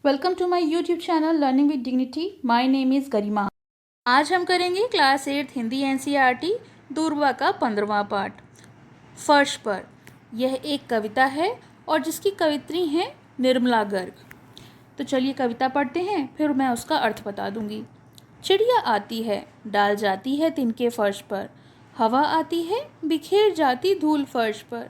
Welcome to my YouTube channel learning with dignity. My name is Garima. आज हम करेंगे class 8 Hindi NCERT दूरवा का 15वां part फर्श पर। यह एक कविता है और जिसकी कवित्री हैं निर्मला गर्ग। तो चलिए कविता पढ़ते हैं, फिर मैं उसका अर्थ बता दूंगी। चिड़िया आती है, डाल जाती है तिनके फर्श पर। हवा आती है, बिखेर जाती धूल फर्श पर।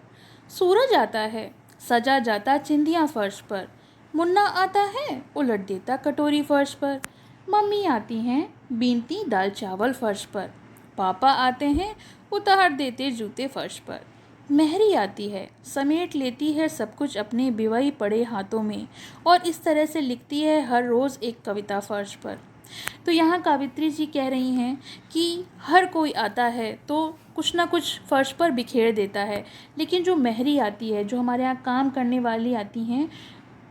सूरज आता है, सजा जाता चिंदियाँ फर्श पर। मुन्ना आता है, उलट देता कटोरी फर्श पर। मम्मी आती हैं, बीनती दाल चावल फर्श पर। पापा आते हैं, उतार देते जूते फर्श पर। मेहरी आती है, समेट लेती है सब कुछ अपने बिवाई पड़े हाथों में, और इस तरह से लिखती है हर रोज़ एक कविता फर्श पर। तो यहाँ कावित्री जी कह रही हैं कि हर कोई आता है तो कुछ ना कुछ फर्श पर बिखेर देता है, लेकिन जो मेहरी आती है, जो हमारे यहाँ काम करने वाली आती हैं,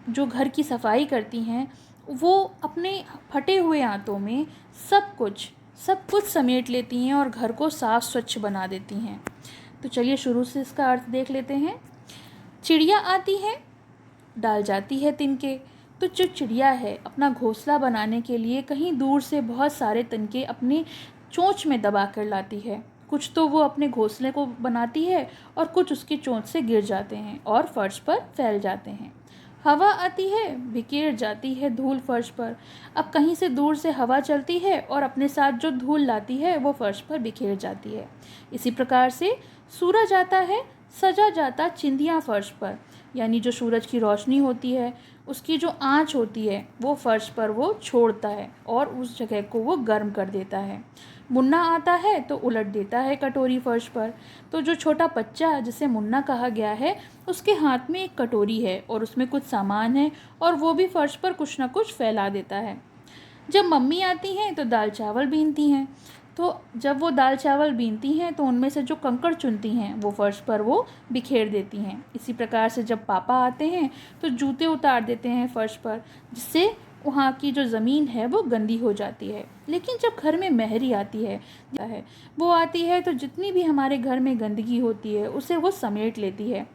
जो घर की सफाई करती हैं, वो अपने फटे हुए हाथों में सब कुछ समेट लेती हैं और घर को साफ़ स्वच्छ बना देती हैं। तो चलिए शुरू से इसका अर्थ देख लेते हैं। चिड़िया आती है, डाल जाती है तिनके। तो जो चिड़िया है अपना घोंसला बनाने के लिए कहीं दूर से बहुत सारे तिनके अपने चोंच में दबा कर लाती है। कुछ तो वो अपने घोंसले को बनाती है और कुछ उसकी चोंच से गिर जाते हैं और फर्श पर फैल जाते हैं। हवा आती है, बिखेर जाती है धूल फर्श पर। अब कहीं से दूर से हवा चलती है और अपने साथ जो धूल लाती है वो फर्श पर बिखेर जाती है। इसी प्रकार से सूरज आता है, सजा जाता चिंदियाँ फर्श पर, यानी जो सूरज की रोशनी होती है उसकी जो आँच होती है वो फर्श पर वो छोड़ता है और उस जगह को वो गर्म कर देता है। मुन्ना आता है तो उलट देता है कटोरी फर्श पर। तो जो छोटा बच्चा जिसे मुन्ना कहा गया है, उसके हाथ में एक कटोरी है और उसमें कुछ सामान है और वो भी फर्श पर कुछ ना कुछ फैला देता है। जब मम्मी आती हैं तो दाल चावल बीनती हैं। तो जब वो दाल चावल बीनती हैं तो उनमें से जो कंकड़ चुनती हैं वो फर्श पर वो बिखेर देती हैं। इसी प्रकार से जब पापा आते हैं तो जूते उतार देते हैं फर्श पर, जिससे वहाँ की जो ज़मीन है वो गंदी हो जाती है। लेकिन जब घर में मेहरी आती है वो आती है तो जितनी भी हमारे घर में गंदगी होती है उसे वो समेट लेती है।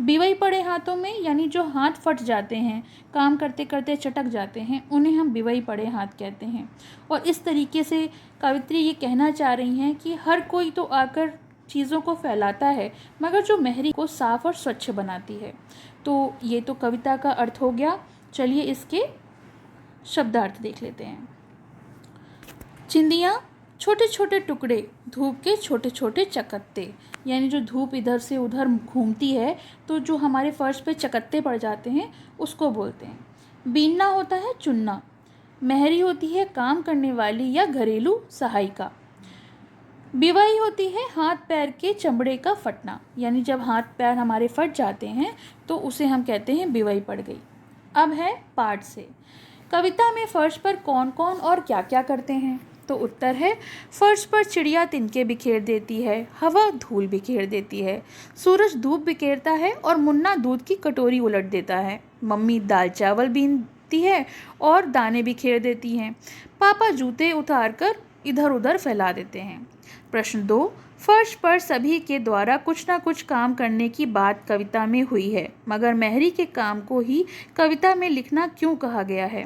बिवई पड़े हाथों में, यानी जो हाथ फट जाते हैं, काम करते करते चटक जाते हैं, उन्हें हम बिवई पड़े हाथ कहते हैं। और इस तरीके से कवित्री ये कहना चाह रही हैं कि हर कोई तो आकर चीज़ों को फैलाता है, मगर जो मेहरी को साफ और स्वच्छ बनाती है। तो ये तो कविता का अर्थ हो गया। चलिए इसके शब्दार्थ देख लेते हैं। चिंदियाँ छोटे छोटे टुकड़े, धूप के छोटे छोटे चकत्ते, यानी जो धूप इधर से उधर घूमती है तो जो हमारे फर्श पे चकत्ते पड़ जाते हैं उसको बोलते हैं। बीनना होता है चुनना। मेहरी होती है काम करने वाली या घरेलू सहायिका। बिवाई होती है हाथ पैर के चमड़े का फटना, यानी जब हाथ पैर हमारे फट जाते हैं तो उसे हम कहते हैं बिवाई पड़ गई। अब है पाठ से। कविता में फर्श पर कौन कौन और क्या क्या करते हैं? तो उत्तर है, फर्श पर चिड़िया तिनके बिखेर देती है, हवा धूल बिखेर देती है, सूरज धूप बिखेरता है और मुन्ना दूध की कटोरी उलट देता है, मम्मी दाल चावल बीनती है और दाने बिखेर देती हैं, पापा जूते उतार कर इधर उधर फैला देते हैं। प्रश्न 2, फर्श पर सभी के द्वारा कुछ ना कुछ काम करने की बात कविता में हुई है, मगर मेहरी के काम को ही कविता में लिखना क्यों कहा गया है?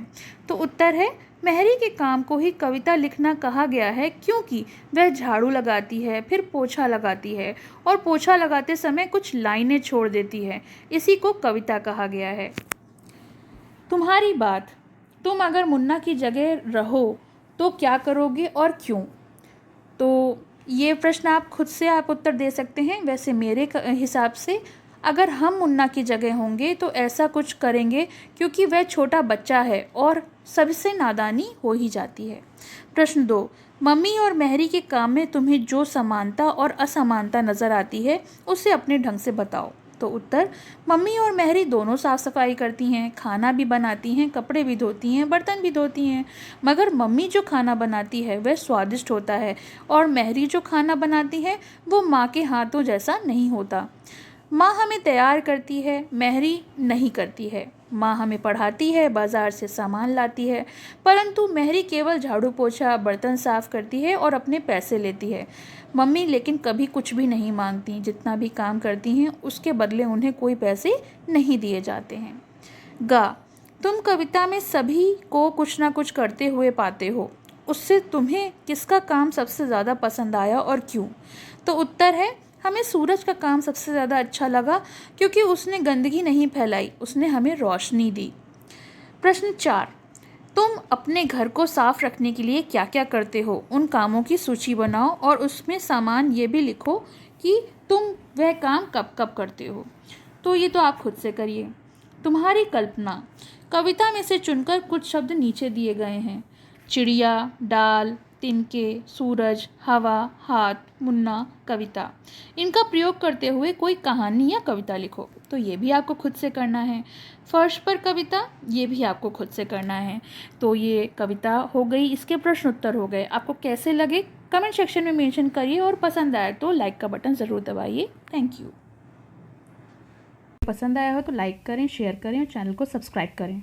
तो उत्तर है, मेहरी के काम को ही कविता लिखना कहा गया है क्योंकि वह झाड़ू लगाती है, फिर पोछा लगाती है और पोछा लगाते समय कुछ लाइनें छोड़ देती है। इसी को कविता कहा गया है। तुम्हारी बात। तुम अगर मुन्ना की जगह रहो तो क्या करोगे और क्यों? तो ये प्रश्न आप खुद से आप उत्तर दे सकते हैं। वैसे मेरे हिसाब से अगर हम मुन्ना की जगह होंगे तो ऐसा कुछ करेंगे क्योंकि वह छोटा बच्चा है और सबसे नादानी हो ही जाती है। प्रश्न 2, मम्मी और मेहरी के काम में तुम्हें जो समानता और असमानता नज़र आती है उसे अपने ढंग से बताओ। तो उत्तर, मम्मी और मेहरी दोनों साफ़ सफाई करती हैं, खाना भी बनाती हैं, कपड़े भी धोती हैं, बर्तन भी धोती हैं, मगर मम्मी जो खाना बनाती है वह स्वादिष्ट होता है और मेहरी जो खाना बनाती है वो माँ के हाथों जैसा नहीं होता। माँ हमें तैयार करती है, मेहरी नहीं करती है। माँ हमें पढ़ाती है, बाज़ार से सामान लाती है, परंतु मेहरी केवल झाड़ू पोछा, बर्तन साफ़ करती है और अपने पैसे लेती है। मम्मी लेकिन कभी कुछ भी नहीं मांगती, जितना भी काम करती हैं उसके बदले उन्हें कोई पैसे नहीं दिए जाते हैं। गा, तुम कविता में सभी को कुछ ना कुछ करते हुए पाते हो, उससे तुम्हें किसका काम सबसे ज़्यादा पसंद आया और क्यों? तो उत्तर है, हमें सूरज का काम सबसे ज़्यादा अच्छा लगा क्योंकि उसने गंदगी नहीं फैलाई, उसने हमें रोशनी दी। प्रश्न 4, तुम अपने घर को साफ रखने के लिए क्या क्या करते हो? उन कामों की सूची बनाओ और उसमें सामान ये भी लिखो कि तुम वह काम कब कब करते हो। तो ये तो आप खुद से करिए। तुम्हारी कल्पना। कविता में से चुनकर कुछ शब्द नीचे दिए गए हैं। चिड़िया, डाल, तिनके, सूरज, हवा, हाथ, मुन्ना, कविता। इनका प्रयोग करते हुए कोई कहानी या कविता लिखो। तो ये भी आपको खुद से करना है। फर्श पर कविता, ये भी आपको खुद से करना है। तो ये कविता हो गई, इसके प्रश्न उत्तर हो गए। आपको कैसे लगे कमेंट सेक्शन में मेंशन करिए और पसंद आए तो लाइक का बटन ज़रूर दबाइए। Thank you. पसंद आया हो तो लाइक करें, शेयर करें और चैनल को सब्सक्राइब करें।